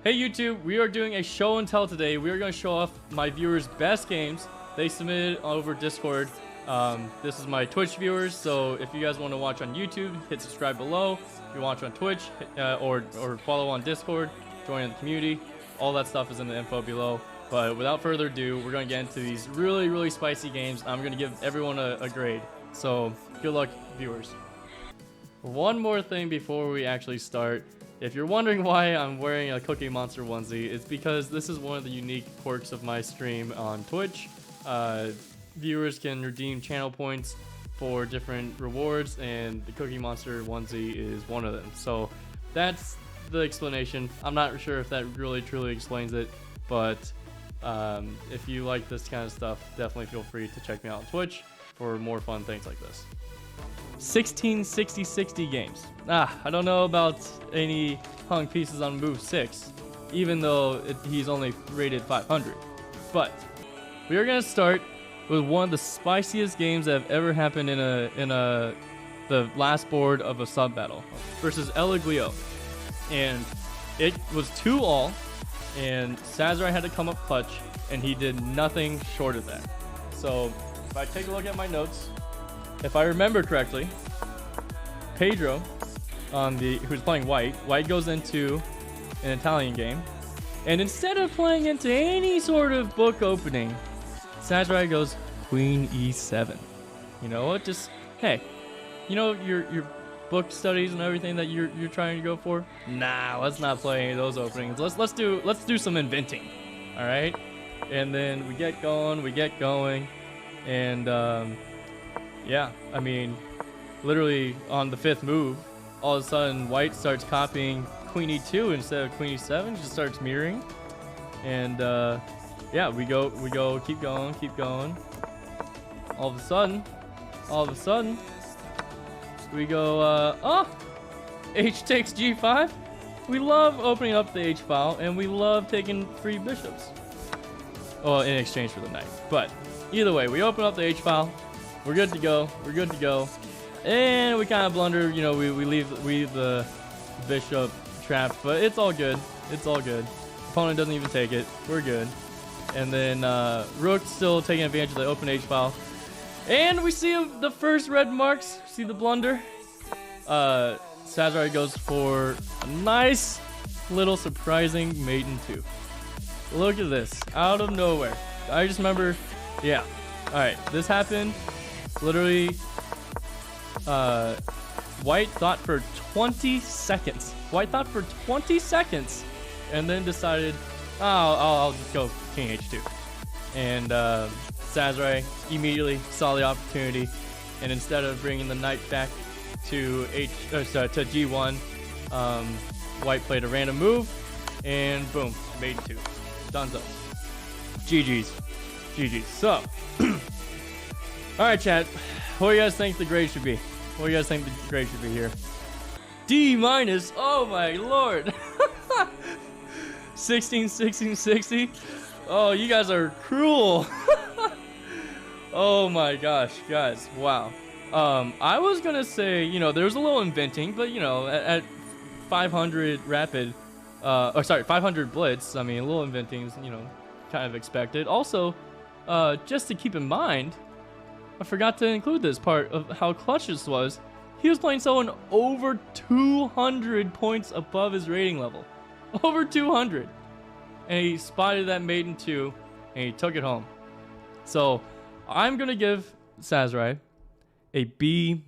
Hey YouTube, we are doing a show and tell today. We are going to show off my viewers' best games they submitted over Discord. This is my Twitch viewers, so if you guys want to watch on YouTube, hit subscribe below. If you watch on Twitch or follow on Discord, join in the community. All that stuff is in the info below. But without further ado, we're going to get into these really spicy games. I'm going to give everyone a grade. So good luck, viewers. One more thing before we actually start. If you're wondering why I'm wearing a Cookie Monster onesie, it's because this is one of the unique quirks of my stream on Twitch. Viewers can redeem channel points for different rewards, and the Cookie Monster onesie is one of them. So that's the explanation. I'm not sure if that really truly explains it, but if you like this kind of stuff, definitely feel free to check me out on Twitch for more fun things like this. 16 60 games. I don't know about any hung pieces on move 6, even though he's only rated 500. But we are gonna start with one of the spiciest games that have ever happened in the last board of a sub battle versus Eloguessr, and it was 2-all, and Sazerye had to come up clutch, and he did nothing short of that. So if I take a look at my notes, if I remember correctly, Pedro, who's playing white goes into an Italian game, and instead of playing into any sort of book opening, Sazerye goes Queen E7. You know what? Just hey, you know your book studies and everything that you're trying to go for. Nah, let's not play any of those openings. Let's do some inventing. All right, and then we get going, and yeah, I mean, literally on the 5th move, all of a sudden white starts copying Queen E2 instead of Queen E7, just starts mirroring, and yeah, we go, keep going. All of a sudden, we go, H takes G5. We love opening up the H file, and we love taking free bishops. Well, in exchange for the knight. But either way, we open up the H file. We're good to go. And we kind of blunder, you know, we leave the bishop trapped, but it's all good. Opponent doesn't even take it. We're good. And then Rook still taking advantage of the open H file. And we see the first red marks. See the blunder. Sazerye goes for a nice little surprising maiden 2. Look at this. Out of nowhere. I just remember, yeah. Alright, this happened. Literally, white thought for 20 seconds. And then decided, I'll just go King H2. And Sazerye immediately saw the opportunity, and instead of bringing the knight back to G1, white played a random move, and boom, maiden 2. Dunzo. GG's. So, alright chat, what do you guys think the grade should be? Here? D-. Oh my lord. 16 60. Oh, you guys are cruel. Oh my gosh, guys, wow. I was gonna say, you know, there's a little inventing, but you know, at 500 rapid, 500 blitz, I mean, a little inventing is, you know, kind of expected. Also, just to keep in mind, I forgot to include this part of how clutch this was. He was playing someone over 200 points above his rating level. Over 200. And he spotted that maiden 2, and he took it home. So, I'm going to give Sazerye a B-.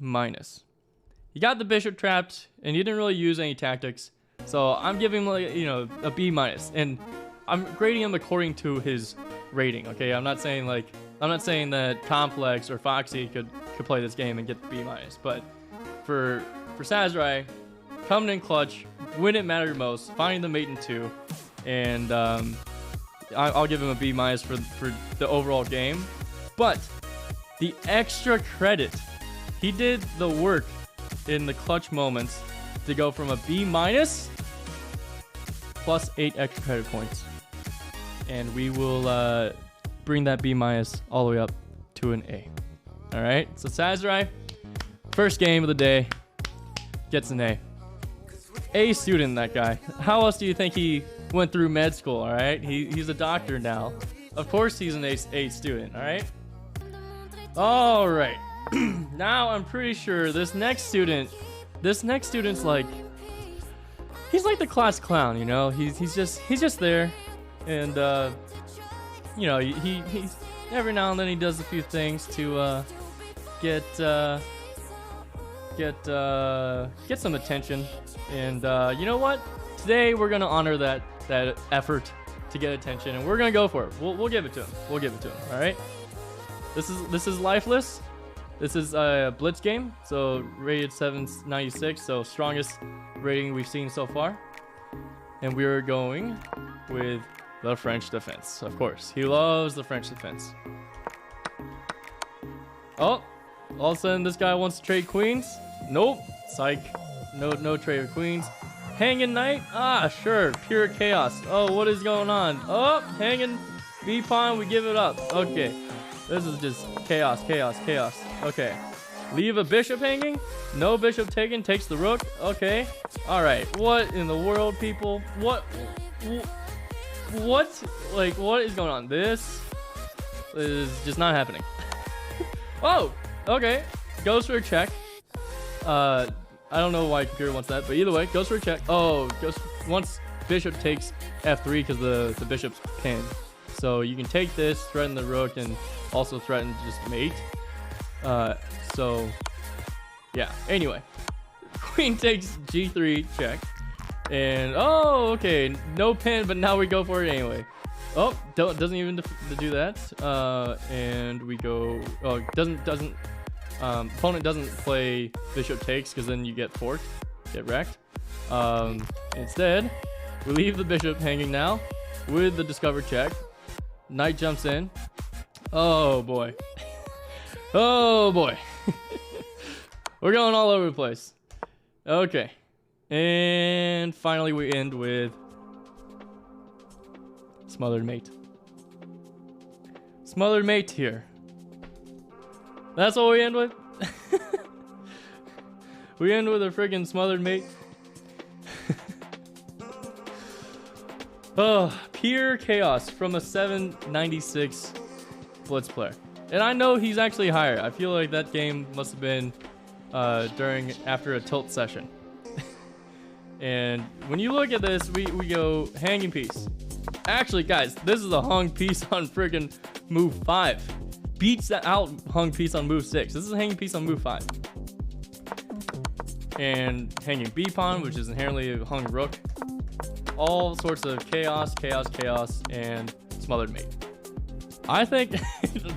He got the bishop trapped, and he didn't really use any tactics. So, I'm giving him, like, you know, a B-. And I'm grading him according to his rating, okay? I'm not saying that Complex or Foxie could play this game and get the B-. But for Sazerye, coming in clutch, when it mattered most, finding the maiden 2, and I'll give him a B- for the overall game. But the extra credit, he did the work in the clutch moments to go from a B- plus 8 extra credit points, and we will bring that B- all the way up to an A. All right, so Sazerye, first game of the day, gets an A. A student, that guy. How else do you think he went through med school, all right? He's a doctor now. Of course he's an A student, all right? All right. Now I'm pretty sure this next student's like, he's like the class clown, you know? He's just there, and you know, he's every now and then he does a few things to get some attention, and you know what? Today we're gonna honor that effort to get attention, and we're gonna go for it. We'll give it to him. We'll give it to him. All right. This is Lifeless. This is a blitz game, so rated 796, so strongest rating we've seen so far. And we're going with the French defense, of course. He loves the French defense. Oh, all of a sudden this guy wants to trade queens. Nope, psych. No trade of queens. Hanging knight? Ah, sure, pure chaos. Oh, what is going on? Oh, hanging b pawn. We give it up. Okay, this is just chaos. Okay, leave a bishop hanging. No bishop taken. Takes the rook. Okay, all right. What in the world, people? What? Like, what is going on? This is just not happening. Oh, okay. Goes for a check. I don't know why computer wants that, but either way, goes for a check. Oh, once bishop takes f3 because the bishop's pinned. So you can take this, threaten the rook, and also threaten to just mate. So yeah. Anyway, queen takes g3 check, and oh, okay, no pin, but now we go for it anyway. Oh, doesn't even do that. And we go. Oh, doesn't. Opponent doesn't play bishop takes because then you get forked, get wrecked. Instead, we leave the bishop hanging now with the discover check. Knight jumps in. Oh boy. Oh boy. We're going all over the place. Okay. And finally we end with smothered mate. Smothered mate here. That's what we end with? We end with a friggin' smothered mate. Oh, pure chaos from a 796 blitz player. And I know he's actually higher. I feel like that game must have been after a tilt session. And when you look at this, we go hanging piece. Actually, guys, this is a hung piece on friggin' move 5. Beats out hung piece on move 6. This is a hanging piece on move 5. And hanging b pawn, which is inherently a hung rook. All sorts of chaos, and smothered mate. I think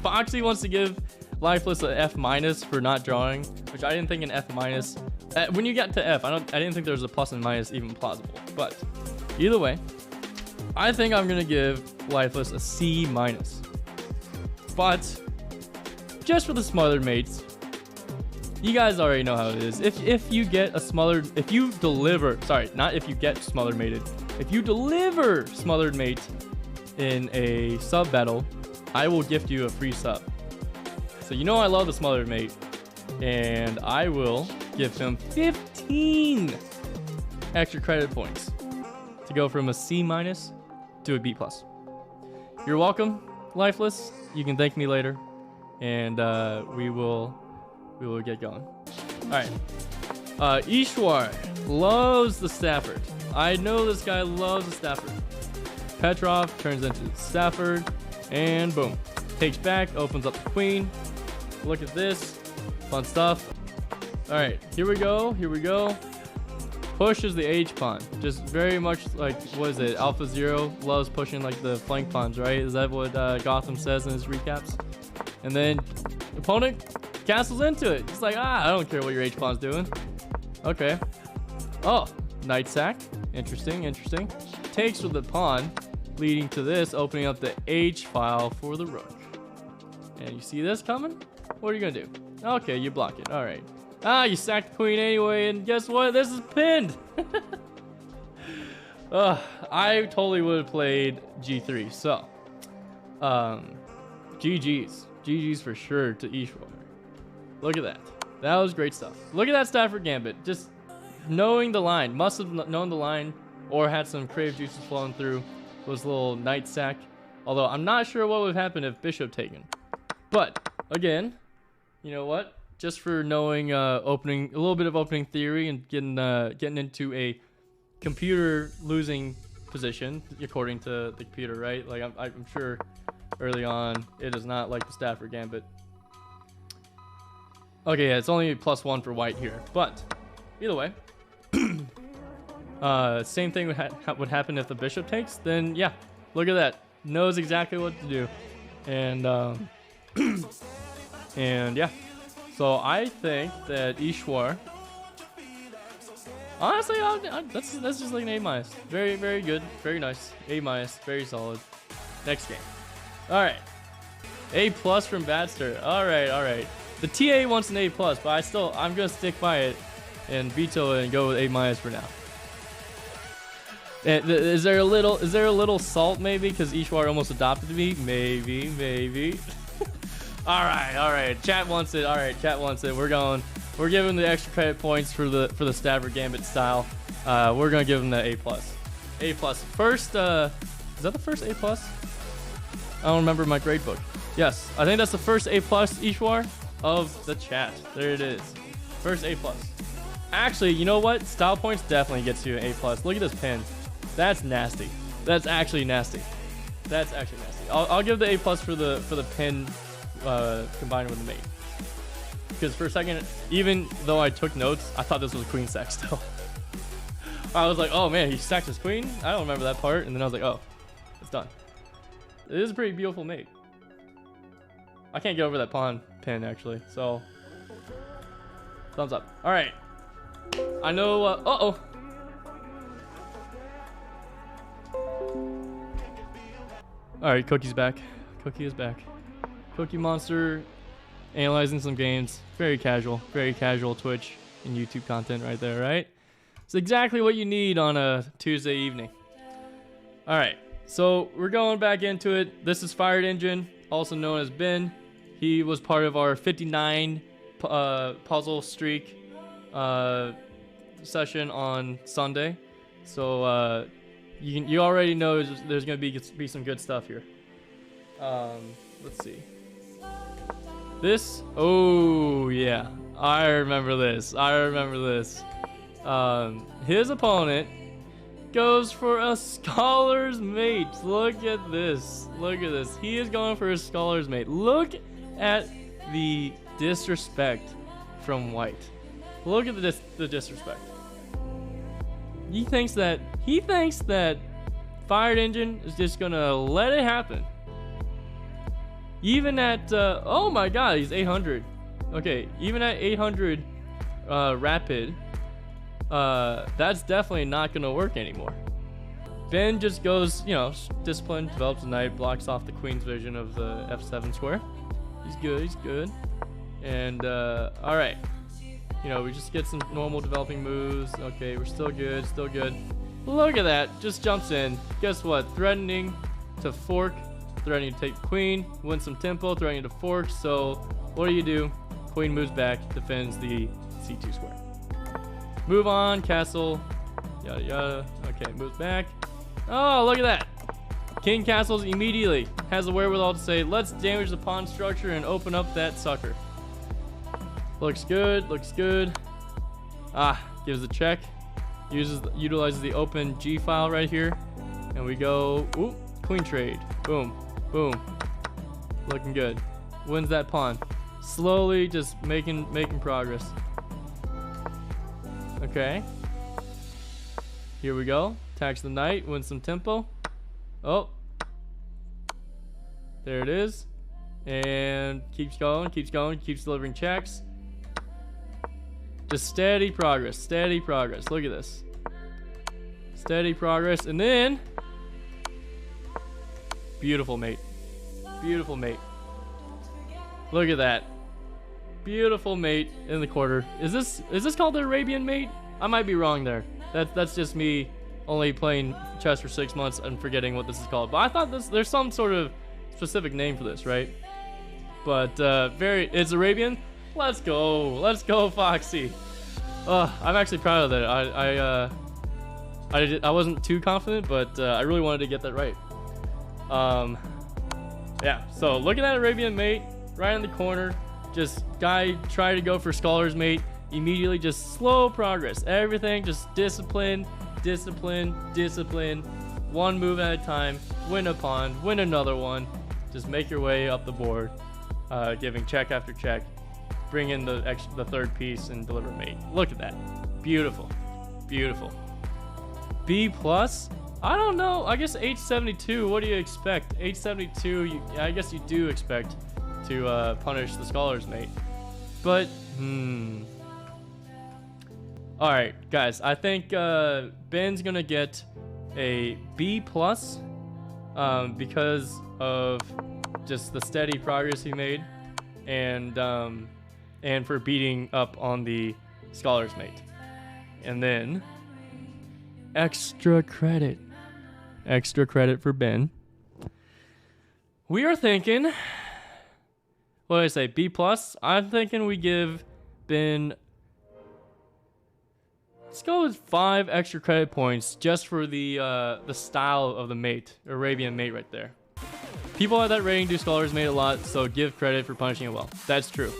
Foxie wants to give Lifeless a F- for not drawing, which I didn't think an F-. When you get to F, I didn't think there was a plus and minus even plausible. But either way, I think I'm gonna give Lifeless a C-. But just for the smothered mates, you guys already know how it is. If you get a smothered, if you deliver, sorry, not if you get smothered mated, if you deliver smothered mate in a sub battle, I will gift you a free sub. So you know I love the smothered mate, and I will give him 15 extra credit points to go from a C- to a B+. You're welcome, Lifeless. You can thank me later, and we will get going. All right. Eshwar loves the Stafford. I know this guy loves the Stafford. Petrov turns into Stafford, and boom, takes back, opens up the queen. Look at this, fun stuff. All right, here we go. Pushes the H pawn, just very much like, what is it? Alpha Zero loves pushing like the flank pawns, right? Is that what Gotham says in his recaps? And then opponent castles into it. It's like, I don't care what your H pawn's doing. Okay. Oh, knight sack. Interesting. Takes with the pawn, leading to this, opening up the H file for the rook. And you see this coming? What are you gonna do? Okay, you block it. All right. You sacked the queen anyway, and guess what? This is pinned. I totally would have played G3. So, GG's for sure to Eshwar. Look at that. That was great stuff. Look at that Stafford gambit. Just knowing the line. Must have known the line or had some creative juices flowing through was a little knight sack. Although I'm not sure what would happen if bishop taken. But again, you know what? Just for knowing opening a little bit of opening theory and getting into a computer losing position according to the computer, right? Like I'm sure early on it is not like the Stafford Gambit. Okay, yeah, it's only +1 for white here, but either way, same thing would happen if the bishop takes. Then yeah, look at that, knows exactly what to do, and and yeah, so I think that Eshwar, honestly, that's just like an A-. Very, very good, very nice. A-, very solid. Next game. All right, A+ from Badster. All right. The TA wants an A+, but I'm gonna stick by it and veto it and go with A- for now. And is there a little salt maybe because Eshwar almost adopted me? Maybe. all right. Chat wants it. All right, chat wants it. We're giving the extra credit points for the Stafford Gambit style. We're gonna give him the A+. A+. First, is that the first A+? I don't remember my grade book. Yes, I think that's the first A+ Eshwar of the chat. There it is. First A+. Actually, you know what? Style points definitely gets you an A+. Look at this pin. That's nasty. That's actually nasty. I'll give the A+ for the pin combined with the mate. Because for a second, even though I took notes, I thought this was a queen stack still. I was like, oh man, he stacked his queen? I don't remember that part. And then I was like, oh, it's done. It is a pretty beautiful mate. I can't get over that pawn pin actually, so thumbs up. All right, I know. Uh-oh. All right, Cookie's back. Cookie is back. Cookie Monster analyzing some games. Very casual Twitch and YouTube content right there, right? It's exactly what you need on a Tuesday evening. All right, so we're going back into it. This is Firedengine, also known as Ben. He was part of our 59 puzzle streak session on Sunday. So you already know there's going to be some good stuff here. Let's see. This, oh yeah, I remember this. His opponent goes for a scholar's mate. Look at this. He is going for a scholar's mate. Look at the disrespect from white. Look at the disrespect. He thinks that Firedengine is just gonna let it happen. Even at oh my god, he's 800. Okay, even at 800 rapid, that's definitely not gonna work anymore. Ben just goes, discipline, develops a knight, blocks off the queen's vision of the f7 square. He's good. And all right, we just get some normal developing moves. Okay, we're still good. Look at that, just jumps in. Guess what? Threatening to fork, threatening to take queen, win some tempo, threatening to fork. So what do? Queen moves back, defends the c2 square. Move on, castle, yada yada. Okay, moves back. Oh, look at that. King castles immediately. Has the wherewithal to say, let's damage the pawn structure and open up that sucker. Looks good. Gives a check. Utilizes the open G file right here. And we go, ooh, queen trade. Boom. Looking good. Wins that pawn. Slowly just making progress. Okay. Here we go. Attacks the knight, wins some tempo. Oh. There it is. And keeps going, keeps delivering checks. Just steady progress. Look at this. Steady progress. And then beautiful mate. Look at that. Beautiful mate in the quarter. Is this called the Arabian mate? I might be wrong there. That's just me only playing chess for 6 months and forgetting what this is called. But I thought there's some sort of specific name for this, right? But it's Arabian. Let's go, Foxie. I'm actually proud of that. I wasn't too confident, but I really wanted to get that right. Yeah, so looking at Arabian Mate right in the corner, just guy try to go for Scholar's Mate, immediately just slow progress. Everything just discipline, one move at a time, win a pawn, win another one, just make your way up the board, giving check after check, bring in the third piece and deliver mate. Look at that, beautiful. B plus, I don't know, I guess H72, what do you expect? H72, I guess you do expect to punish the Scholar's Mate, but all right, guys, I think Ben's gonna get a B plus because of just the steady progress he made, and for beating up on the Scholar's Mate. And then extra credit for Ben. We are thinking, what did I say, B plus? I'm thinking we give Ben, let's go with 5 extra credit points just for the style of the mate, Arabian Mate right there. People at that rating do Scholar's Mate a lot, so give credit for punishing it well. That's true.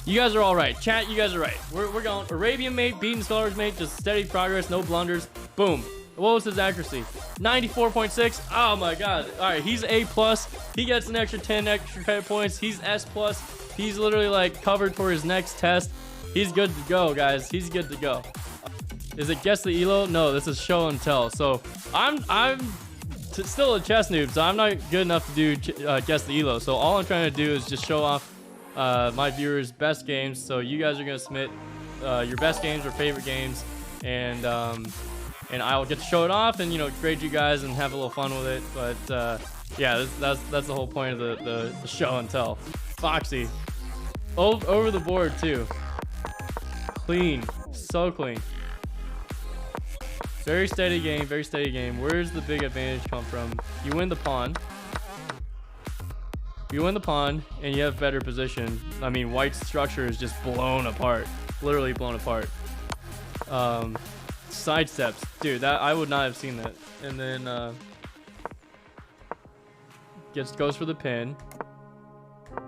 You guys are all right. Chat, you guys are right. We're going Arabian Mate, beating Scholar's Mate, just steady progress, no blunders. Boom. What was his accuracy? 94.6. Oh my god. All right, he's A plus. He gets an extra 10 extra credit points. He's S plus. He's literally like covered for his next test. He's good to go, guys. He's good to go. Is it guess the ELO? No, this is show and tell. So I'm still a chess noob, so I'm not good enough to do guess the ELO. So all I'm trying to do is just show off my viewers' best games. So you guys are gonna submit your best games or favorite games, and I'll get to show it off and, you know, grade you guys and have a little fun with it. But yeah, that's the whole point of the show and tell. Foxie over the board too. Clean, so clean. Very steady game, very steady game. Where's the big advantage come from? You win the pawn. You win the pawn, and you have better position. I mean, white's structure is just blown apart. Literally blown apart. Side steps. Dude, that I would not have seen that. And then goes for the pin.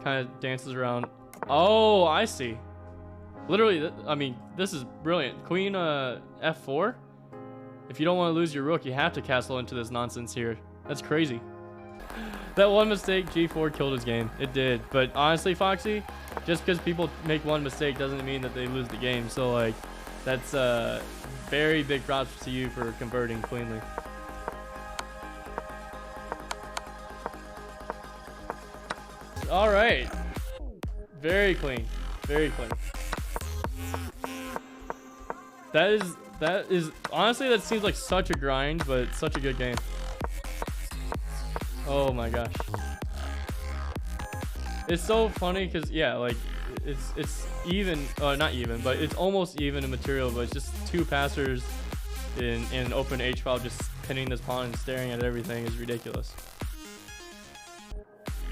Kind of dances around. Oh, I see. Literally, I mean, this is brilliant. Queen F4. If you don't want to lose your rook, you have to castle into this nonsense here. That's crazy. That one mistake, G4 killed his game. It did. But honestly, Foxy, just because people make one mistake doesn't mean that they lose the game. So, like, that's very big props to you for converting cleanly. All right. Very clean. Very clean. That is honestly, that seems like such a grind, but it's such a good game. Oh my gosh. It's so funny because, yeah, like it's even, not even, but it's almost even in material, but it's just two passers in open H file just pinning this pawn and staring at everything is ridiculous.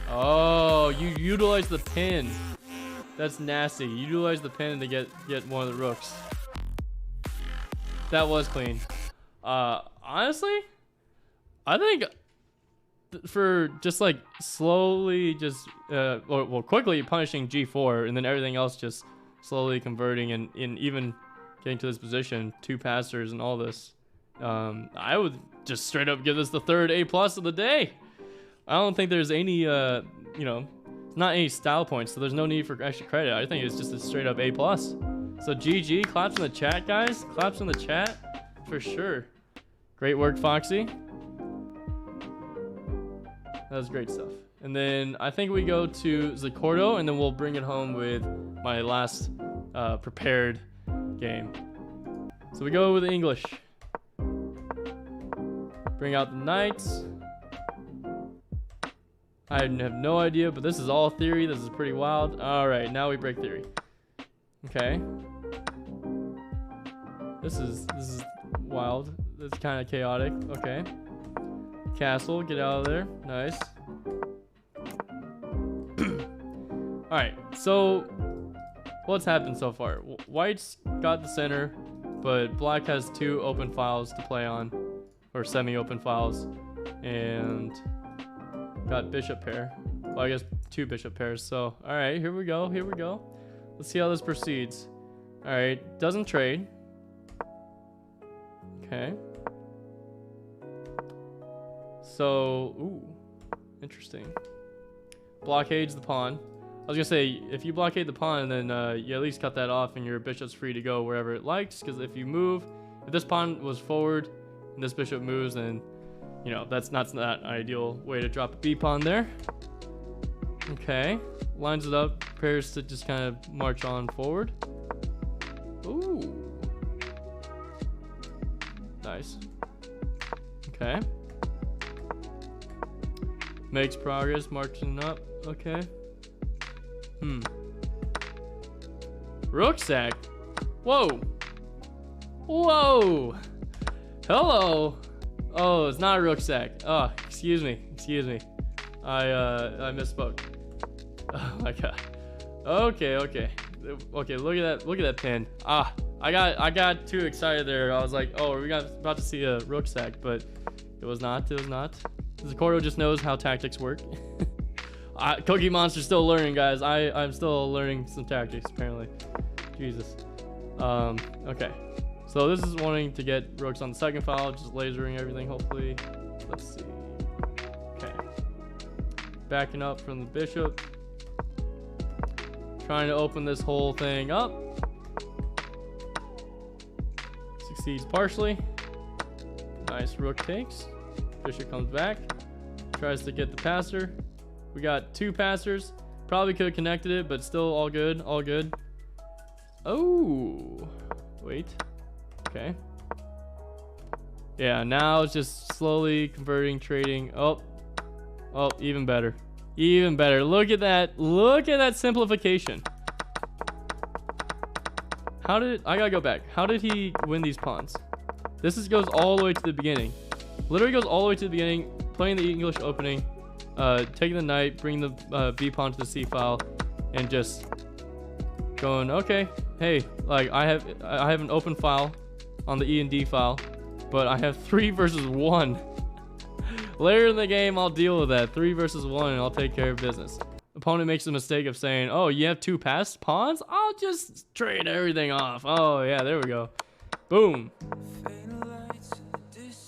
Oh, you utilize the pin. That's nasty. You utilize the pin to get one of the rooks. That was clean. Honestly, I think for just like slowly just well, quickly punishing G4 and then everything else just slowly converting and even getting to this position, two passers and all this, I would just straight up give this the third A+ of the day. I don't think there's any you know, not any style points, so there's no need for extra credit. I think it's just a straight up A+. So GG, claps in the chat, guys. Claps in the chat for sure. Great work, Foxy. That was great stuff. And then I think we go to Zecorto, and then we'll bring it home with my last prepared game. So we go with English. Bring out the knights. I have no idea, but this is all theory. This is pretty wild. All right, now we break theory. Okay. This is wild. It's kind of chaotic. Okay. Castle, get out of there. Nice. All right. So, what's happened so far? White's got the center, but black has 2 open files to play on, or semi-open files, and got bishop pair. Well, I guess 2 bishop pairs. So, all right, here we go. Here we go. Let's see how this proceeds. All right, doesn't trade. Okay. So, ooh, interesting. Blockades the pawn. I was gonna say, if you blockade the pawn, then you at least cut that off and your bishop's free to go wherever it likes, because if you move, if this pawn was forward and this bishop moves, then, you know, that's not that ideal way to drop a b pawn there. Okay, lines it up, prepares to just kind of march on forward. Ooh. Nice. Okay. Makes progress, marching up. Okay. Rook sack. Whoa. Whoa. Hello. Oh, it's not a rook sack. Oh, excuse me. Excuse me. I misspoke. Oh my god. Okay, okay. Okay, look at that. Look at that pin. Ah, I got too excited there. I was like, oh, are we about to see a rook sack, but it was not. It was not. Zecorto just knows how tactics work. Cookie Monster's still learning, guys. I'm still learning some tactics, apparently. Jesus. Okay. So this is wanting to get rooks on the second file, just lasering everything, hopefully. Let's see. Okay. Backing up from the bishop. Trying to open this whole thing up. Succeeds partially. Nice, rook takes. Bishop comes back. Tries to get the passer. We got 2 passers. Probably could have connected it, but still all good. All good. Oh. Wait. Okay. Yeah, now it's just slowly converting, trading. Oh. Oh, even better. Even better. Look at that. Look at that simplification. How did... I gotta go back. How did he win these pawns? This goes all the way to the beginning. Literally goes all the way to the beginning. Playing the English opening. Taking the knight, bring the b pawn to the c file, and just going, okay, hey, like I have an open file on the e and d file, but I have 3 versus 1. Later in the game, I'll deal with that. 3 versus 1, and I'll take care of business. Opponent makes the mistake of saying, oh, you have 2 passed pawns? I'll just trade everything off. Oh yeah, there we go. Boom.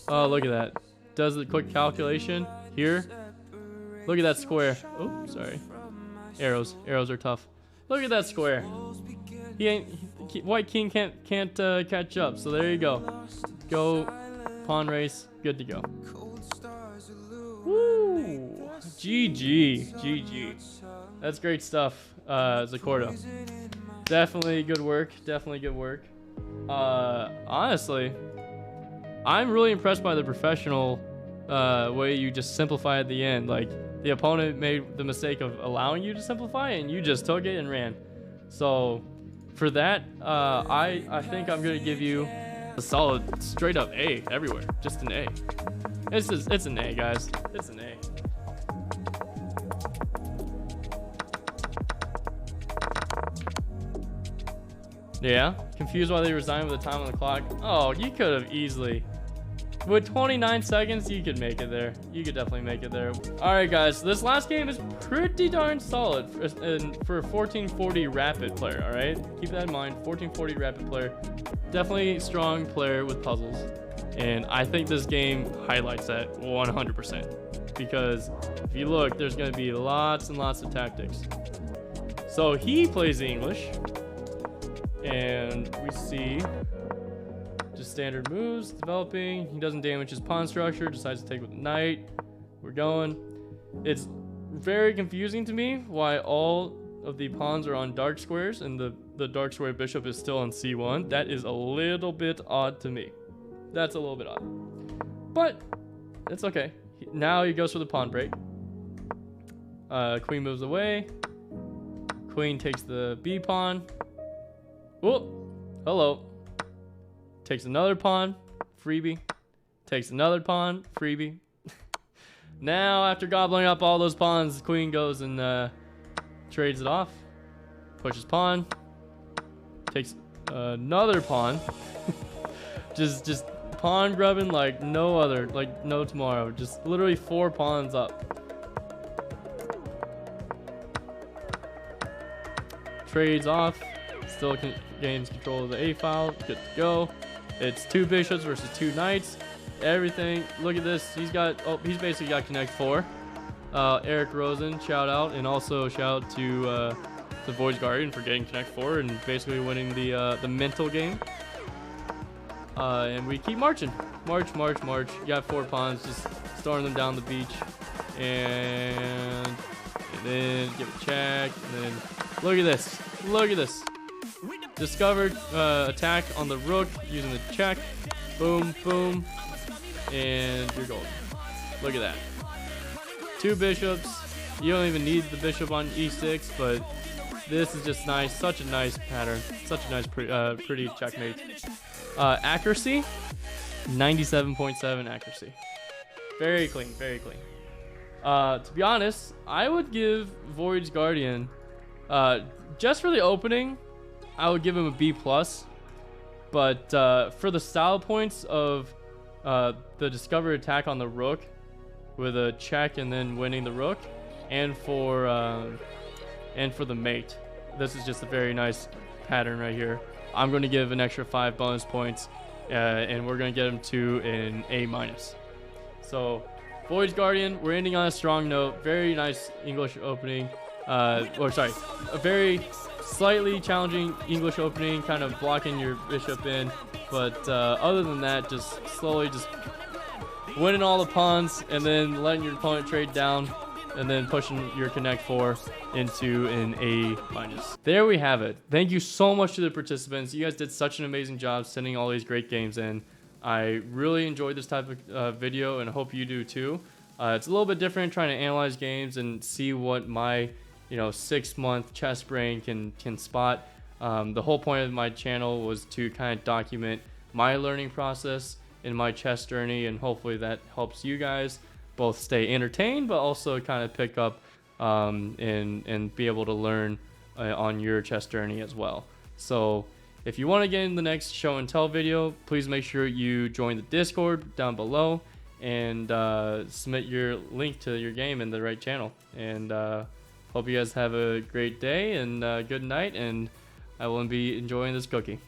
Oh, look at that. Does the quick calculation here. Look at that square. Oh, sorry. Arrows. Arrows are tough. Look at that square. White king can't catch up. So there you go. Go pawn race. Good to go. Woo! GG. GG. That's great stuff, Zecorto. Definitely good work. Definitely good work. Honestly, I'm really impressed by the professional way you just simplify at the end. Like, the opponent made the mistake of allowing you to simplify, and you just took it and ran. So for that, I think I'm gonna give you a solid straight up A everywhere. Just an A. It's an A, guys. It's an A. Yeah, confused why they resigned with the time on the clock. Oh, you could have easily. With 29 seconds, you could make it there. You could definitely make it there. All right, guys. So this last game is pretty darn solid for a 1440 rapid player. All right, keep that in mind. 1440 rapid player, definitely strong player with puzzles, and I think this game highlights that 100%. Because if you look, there's going to be lots and lots of tactics. So he plays the English, and we see. Just standard moves, developing. He doesn't damage his pawn structure, decides to take with the knight. We're going. It's very confusing to me why all of the pawns are on dark squares and the dark square bishop is still on c1. That is a little bit odd to me. That's a little bit odd. But it's okay. Now he goes for the pawn break. Queen moves away. Queen takes the b pawn. Oh, hello. Takes another pawn, freebie. Takes another pawn, freebie. Now, after gobbling up all those pawns, the queen goes and trades it off. Pushes pawn. Takes another pawn. Just pawn grubbing like no other, like no tomorrow. Just literally 4 pawns up. Trades off. Still gains control of the A file. Good to go. It's 2 bishops versus 2 knights. Everything. Look at this. He's basically got Connect 4. Eric Rosen, shout out, and also shout out to TheVoidsGuardian for getting Connect 4 and basically winning the mental game. And we keep marching. March. You got 4 pawns, just throwing them down the beach. And then give a check. And then look at this. Look at this. Discovered attack on the rook using the check. Boom, boom. And you're golden. Look at that. 2 bishops. You don't even need the bishop on e6, but this is just nice. Such a nice pattern. Such a nice, pretty checkmate. Accuracy, 97.7 accuracy. Very clean, very clean. To be honest, I would give TheVoidsGuardian, just for the opening, I would give him a B+. But for the style points of the discovered attack on the rook with a check and then winning the rook, and for the mate, this is just a very nice pattern right here. I'm going to give an extra 5 bonus points, and we're going to get him to an A-. So, TheVoidsGuardian, we're ending on a strong note. Very nice English opening. A very slightly challenging English opening, kind of blocking your bishop in. But other than that, just slowly just winning all the pawns and then letting your opponent trade down, and then pushing your Connect 4 into an A-. There we have it. Thank you so much to the participants. You guys did such an amazing job sending all these great games in. I really enjoyed this type of video, and I hope you do too. It's a little bit different trying to analyze games and see what my 6-month chess brain can spot. The whole point of my channel was to kind of document my learning process in my chess journey, and hopefully that helps you guys both stay entertained, but also kind of pick up and be able to learn on your chess journey as well. So if you want to get in the next show and tell video, please make sure you join the Discord down below and submit your link to your game in the right channel. And hope you guys have a great day and good night, and I will be enjoying this cookie.